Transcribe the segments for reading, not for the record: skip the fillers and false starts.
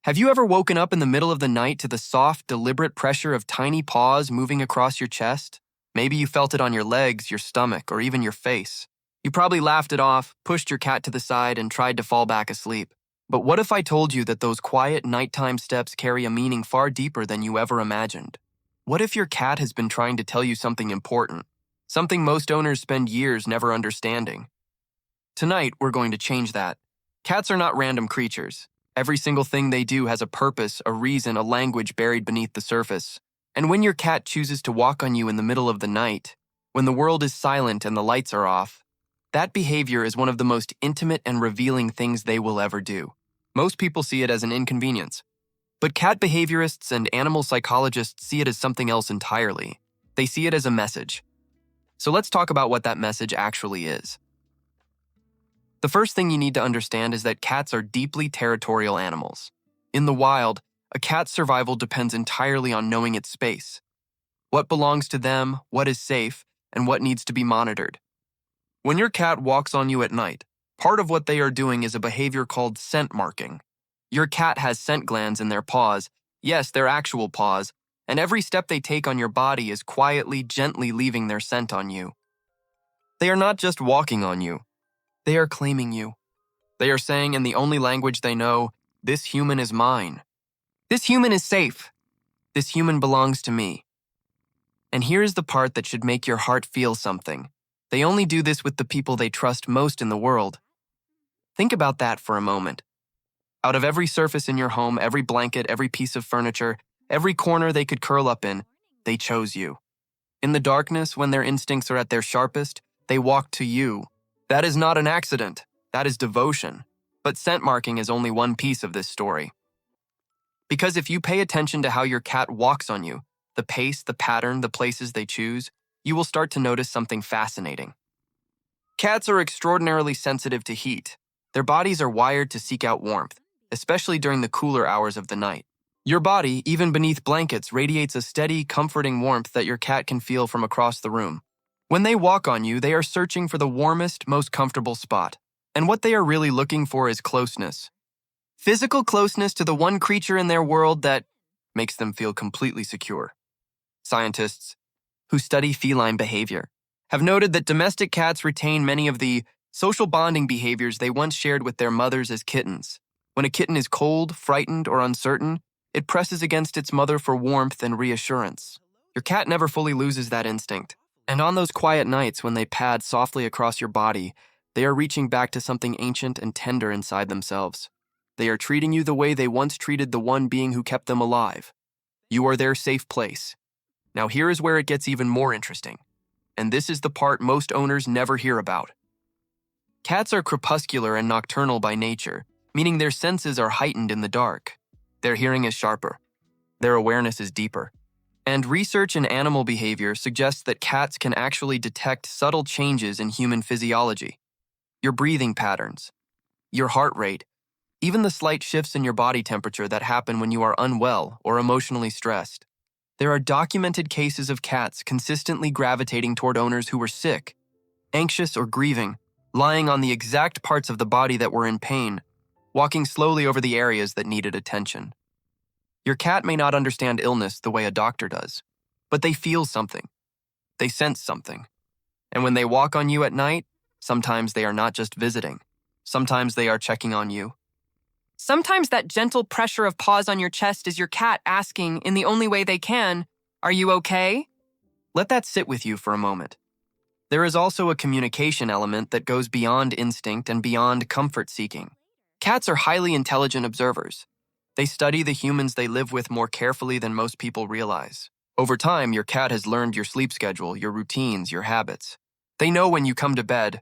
Have you ever woken up in the middle of the night to the soft, deliberate pressure of tiny paws moving across your chest? Maybe you felt it on your legs, your stomach, or even your face. You probably laughed it off, pushed your cat to the side, and tried to fall back asleep. But what if I told you that those quiet, nighttime steps carry a meaning far deeper than you ever imagined? What if your cat has been trying to tell you something important, something most owners spend years never understanding? Tonight, we're going to change that. Cats are not random creatures. Every single thing they do has a purpose, a reason, a language buried beneath the surface. And when your cat chooses to walk on you in the middle of the night, when the world is silent and the lights are off, that behavior is one of the most intimate and revealing things they will ever do. Most people see it as an inconvenience, but cat behaviorists and animal psychologists see it as something else entirely. They see it as a message. So let's talk about what that message actually is. The first thing you need to understand is that cats are deeply territorial animals. In the wild, a cat's survival depends entirely on knowing its space. What belongs to them, what is safe, and what needs to be monitored. When your cat walks on you at night, part of what they are doing is a behavior called scent marking. Your cat has scent glands in their paws, yes, their actual paws, and every step they take on your body is quietly, gently leaving their scent on you. They are not just walking on you. They are claiming you. They are saying in the only language they know, "This human is mine. This human is safe. This human belongs to me." And here's the part that should make your heart feel something. They only do this with the people they trust most in the world. Think about that for a moment. Out of every surface in your home, every blanket, every piece of furniture, every corner they could curl up in, they chose you. In the darkness, when their instincts are at their sharpest, they walk to you. That is not an accident. That is devotion. But scent marking is only one piece of this story. Because if you pay attention to how your cat walks on you, the pace, the pattern, the places they choose, you will start to notice something fascinating. Cats are extraordinarily sensitive to heat. Their bodies are wired to seek out warmth, especially during the cooler hours of the night. Your body, even beneath blankets, radiates a steady, comforting warmth that your cat can feel from across the room. When they walk on you, they are searching for the warmest, most comfortable spot. And what they are really looking for is closeness. Physical closeness to the one creature in their world that makes them feel completely secure. Scientists who study feline behavior have noted that domestic cats retain many of the social bonding behaviors they once shared with their mothers as kittens. When a kitten is cold, frightened, or uncertain, it presses against its mother for warmth and reassurance. Your cat never fully loses that instinct. And on those quiet nights when they pad softly across your body, they are reaching back to something ancient and tender inside themselves. They are treating you the way they once treated the one being who kept them alive. You are their safe place. Now here is where it gets even more interesting. And this is the part most owners never hear about. Cats are crepuscular and nocturnal by nature, meaning their senses are heightened in the dark. Their hearing is sharper. Their awareness is deeper. And research in animal behavior suggests that cats can actually detect subtle changes in human physiology. Your breathing patterns, your heart rate, even the slight shifts in your body temperature that happen when you are unwell or emotionally stressed. There are documented cases of cats consistently gravitating toward owners who were sick, anxious, or grieving, lying on the exact parts of the body that were in pain, walking slowly over the areas that needed attention. Your cat may not understand illness the way a doctor does, but they feel something. They sense something. And when they walk on you at night, sometimes they are not just visiting. Sometimes they are checking on you. Sometimes that gentle pressure of paws on your chest is your cat asking, in the only way they can, "Are you okay?" Let that sit with you for a moment. There is also a communication element that goes beyond instinct and beyond comfort seeking. Cats are highly intelligent observers. They study the humans they live with more carefully than most people realize. Over time, your cat has learned your sleep schedule, your routines, your habits. They know when you come to bed.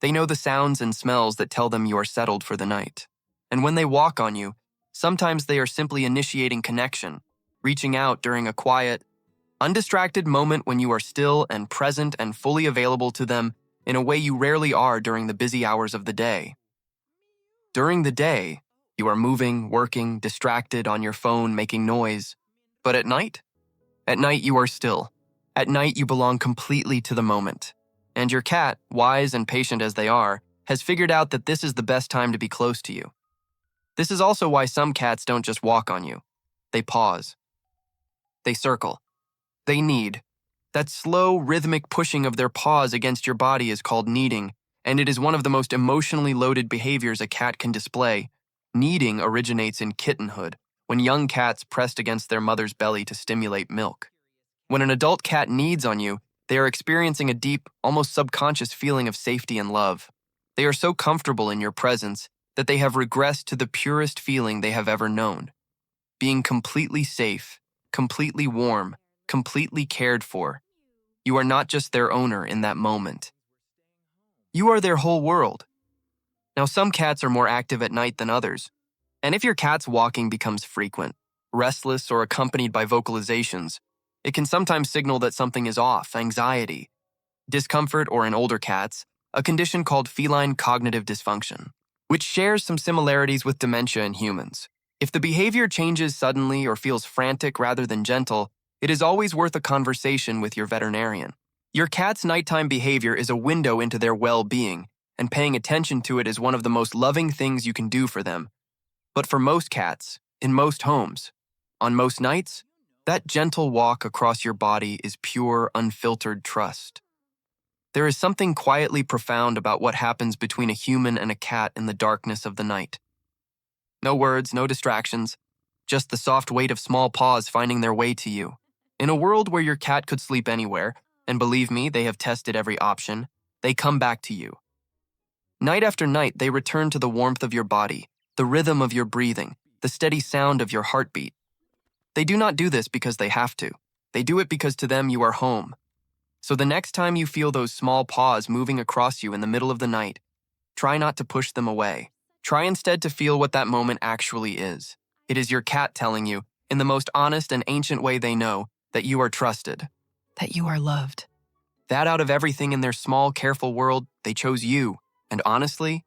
They know the sounds and smells that tell them you are settled for the night. And when they walk on you, sometimes they are simply initiating connection, reaching out during a quiet, undistracted moment when you are still and present and fully available to them in a way you rarely are during the busy hours of the day. During the day, you are moving, working, distracted, on your phone, making noise. But at night? At night you are still. At night you belong completely to the moment. And your cat, wise and patient as they are, has figured out that this is the best time to be close to you. This is also why some cats don't just walk on you. They pause. They circle. They knead. That slow, rhythmic pushing of their paws against your body is called kneading, and it is one of the most emotionally loaded behaviors a cat can display. Kneading originates in kittenhood, when young cats pressed against their mother's belly to stimulate milk. When an adult cat kneads on you, they are experiencing a deep, almost subconscious feeling of safety and love. They are so comfortable in your presence that they have regressed to the purest feeling they have ever known. Being completely safe, completely warm, completely cared for. You are not just their owner in that moment. You are their whole world. Now, some cats are more active at night than others, and if your cat's walking becomes frequent, restless, or accompanied by vocalizations, it can sometimes signal that something is off, anxiety, discomfort, or in older cats, a condition called feline cognitive dysfunction, which shares some similarities with dementia in humans. If the behavior changes suddenly or feels frantic rather than gentle, it is always worth a conversation with your veterinarian. Your cat's nighttime behavior is a window into their well-being, and paying attention to it is one of the most loving things you can do for them. But for most cats, in most homes, on most nights, that gentle walk across your body is pure, unfiltered trust. There is something quietly profound about what happens between a human and a cat in the darkness of the night. No words, no distractions, just the soft weight of small paws finding their way to you. In a world where your cat could sleep anywhere, and believe me, they have tested every option, they come back to you. Night after night, they return to the warmth of your body, the rhythm of your breathing, the steady sound of your heartbeat. They do not do this because they have to. They do it because to them you are home. So the next time you feel those small paws moving across you in the middle of the night, try not to push them away. Try instead to feel what that moment actually is. It is your cat telling you, in the most honest and ancient way they know, that you are trusted, that you are loved. That out of everything in their small, careful world, they chose you. And honestly,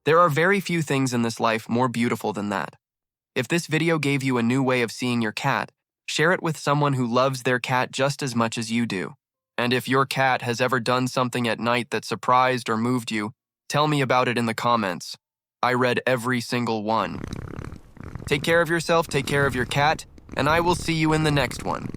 there are very few things in this life more beautiful than that. If this video gave you a new way of seeing your cat, share it with someone who loves their cat just as much as you do. And if your cat has ever done something at night that surprised or moved you, tell me about it in the comments. I read every single one. Take care of yourself, take care of your cat, and I will see you in the next one.